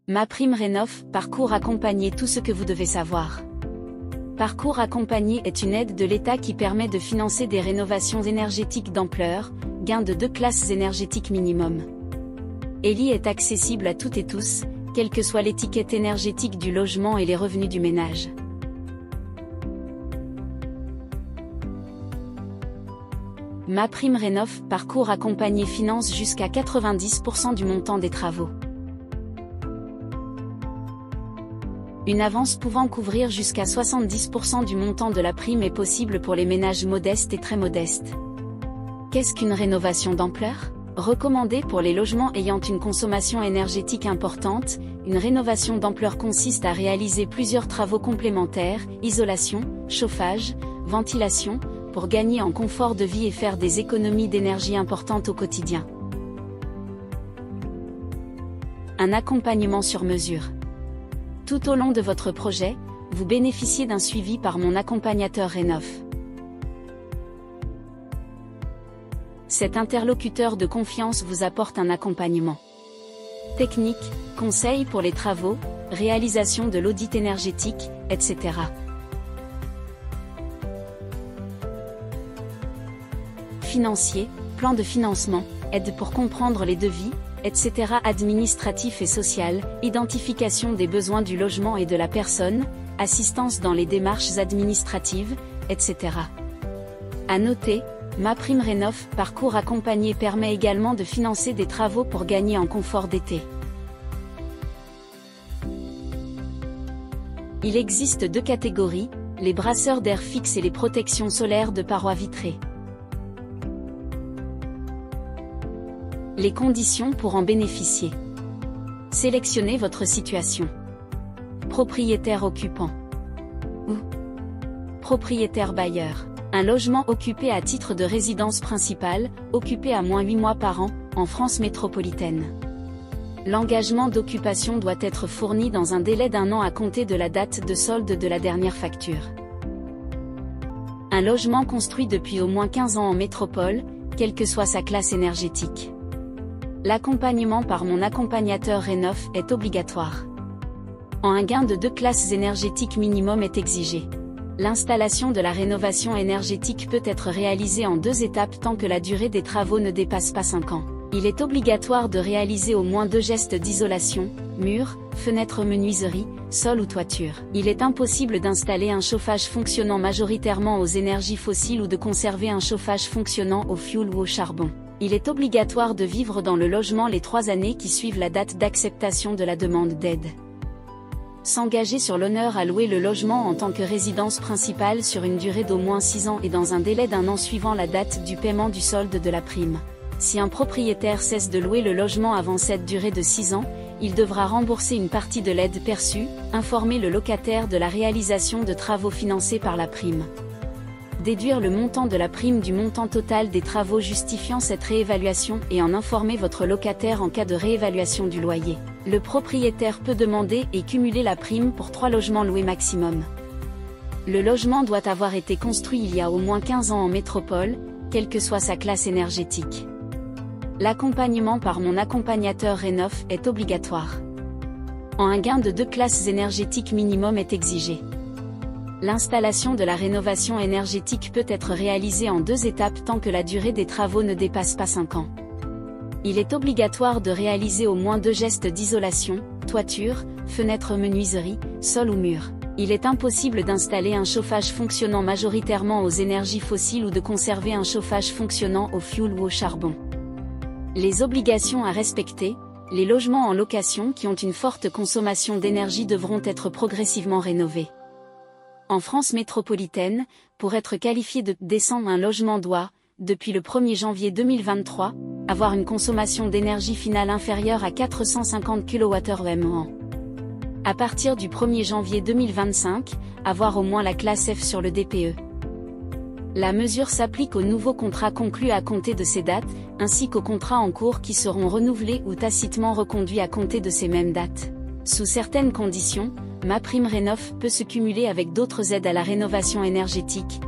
MaPrimeRénov', parcours accompagné, tout ce que vous devez savoir. Parcours accompagné est une aide de l'État qui permet de financer des rénovations énergétiques d'ampleur, gain de 2 classes énergétiques minimum. ELI est accessible à toutes et tous, quelle que soit l'étiquette énergétique du logement et les revenus du ménage. MaPrimeRénov', parcours accompagné, finance jusqu'à 90% du montant des travaux. Une avance pouvant couvrir jusqu'à 70% du montant de la prime est possible pour les ménages modestes et très modestes. Qu'est-ce qu'une rénovation d'ampleur ? Recommandée pour les logements ayant une consommation énergétique importante, une rénovation d'ampleur consiste à réaliser plusieurs travaux complémentaires, isolation, chauffage, ventilation, pour gagner en confort de vie et faire des économies d'énergie importantes au quotidien. Un accompagnement sur mesure. Tout au long de votre projet, vous bénéficiez d'un suivi par mon accompagnateur Rénov'. Cet interlocuteur de confiance vous apporte un accompagnement technique, conseils pour les travaux, réalisation de l'audit énergétique, etc. Financier, plan de financement, aide pour comprendre les devis, etc. Administratif et social, identification des besoins du logement et de la personne, assistance dans les démarches administratives, etc. À noter, MaPrimeRénov', parcours accompagné, permet également de financer des travaux pour gagner en confort d'été. Il existe 2 catégories, les brasseurs d'air fixe et les protections solaires de parois vitrées. Les conditions pour en bénéficier. Sélectionnez votre situation. Propriétaire occupant ou propriétaire bailleur. Un logement occupé à titre de résidence principale, occupé à moins 8 mois par an, en France métropolitaine. L'engagement d'occupation doit être fourni dans un délai d'1 an à compter de la date de solde de la dernière facture. Un logement construit depuis au moins 15 ans en métropole, quelle que soit sa classe énergétique. L'accompagnement par mon accompagnateur Rénov' est obligatoire. Un gain de 2 classes énergétiques minimum est exigé. L'installation de la rénovation énergétique peut être réalisée en 2 étapes tant que la durée des travaux ne dépasse pas 5 ans. Il est obligatoire de réaliser au moins 2 gestes d'isolation, murs, fenêtres, menuiseries, sol ou toiture. Il est impossible d'installer un chauffage fonctionnant majoritairement aux énergies fossiles ou de conserver un chauffage fonctionnant au fioul ou au charbon. Il est obligatoire de vivre dans le logement les 3 années qui suivent la date d'acceptation de la demande d'aide. S'engager sur l'honneur à louer le logement en tant que résidence principale sur une durée d'au moins 6 ans et dans un délai d'1 an suivant la date du paiement du solde de la prime. Si un propriétaire cesse de louer le logement avant cette durée de 6 ans, il devra rembourser une partie de l'aide perçue, informer le locataire de la réalisation de travaux financés par la prime. Déduire le montant de la prime du montant total des travaux justifiant cette réévaluation et en informer votre locataire en cas de réévaluation du loyer. Le propriétaire peut demander et cumuler la prime pour 3 logements loués maximum. Le logement doit avoir été construit il y a au moins 15 ans en métropole, quelle que soit sa classe énergétique. L'accompagnement par mon accompagnateur Rénov' est obligatoire. Un gain de 2 classes énergétiques minimum est exigé. L'installation de la rénovation énergétique peut être réalisée en 2 étapes tant que la durée des travaux ne dépasse pas 5 ans. Il est obligatoire de réaliser au moins 2 gestes d'isolation, toiture, fenêtres, menuiserie, sol ou mur. Il est impossible d'installer un chauffage fonctionnant majoritairement aux énergies fossiles ou de conserver un chauffage fonctionnant au fioul ou au charbon. Les obligations à respecter. Les logements en location qui ont une forte consommation d'énergie devront être progressivement rénovés. En France métropolitaine, pour être qualifié de décent, un logement doit, depuis le 1er janvier 2023, avoir une consommation d'énergie finale inférieure à 450 kWh/an. À partir du 1er janvier 2025, avoir au moins la classe F sur le DPE. La mesure s'applique aux nouveaux contrats conclus à compter de ces dates, ainsi qu'aux contrats en cours qui seront renouvelés ou tacitement reconduits à compter de ces mêmes dates. Sous certaines conditions, MaPrimeRénov' peut se cumuler avec d'autres aides à la rénovation énergétique,